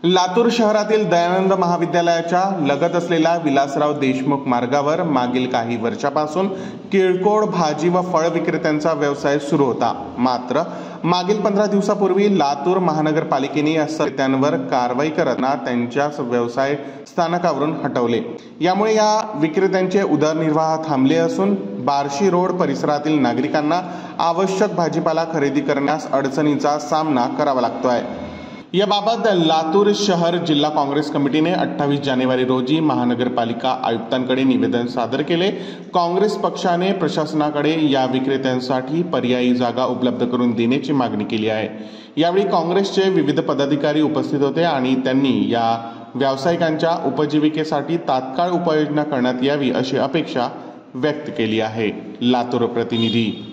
लातूर शहरातील दयानंद महाविद्यालयाच्या लगत असलेल्या विलासराव देशमुख मार्गावर मागील काही वर्षापासून किरकोळ भाजी व फळ विक्रेत्यांचा व्यवसाय सुरू होता। मात्र मागील 15 दिवसापूर्वी लातूर महानगरपालिकेने या विक्रेत्यांवर कारवाई करताना त्यांच्या व्यवसाय स्थानकावरून हटवले। यामुळे या विक्रेत्यांचे उदरनिर्वाह थांबले असून बार्शी रोड परिसरातील नागरिकांना आवश्यक भाजीपाला खरेदी करण्यास अडचणीचा सामना करावा लागतोय। याबाबत लातूर शहर जिल्हा काँग्रेस कमिटीने 28 जानेवारी रोजी महानगरपालिका आयुक्तांकडे निवेदन सादर केले। काँग्रेस पक्षाने प्रशासनाकडे या विक्रेत्यांसाठी पर्यायी जागा उपलब्ध करून देण्याची मागणी केली आहे। यावेळी काँग्रेसचे विविध पदाधिकारी उपस्थित होते आणि त्यांनी या व्यावसायिकांच्या उपजीविकेसाठी तात्काळ उपाययोजना करण्यात यावी अशी अपेक्षा व्यक्त केली आहे। लातूर प्रतिनिधी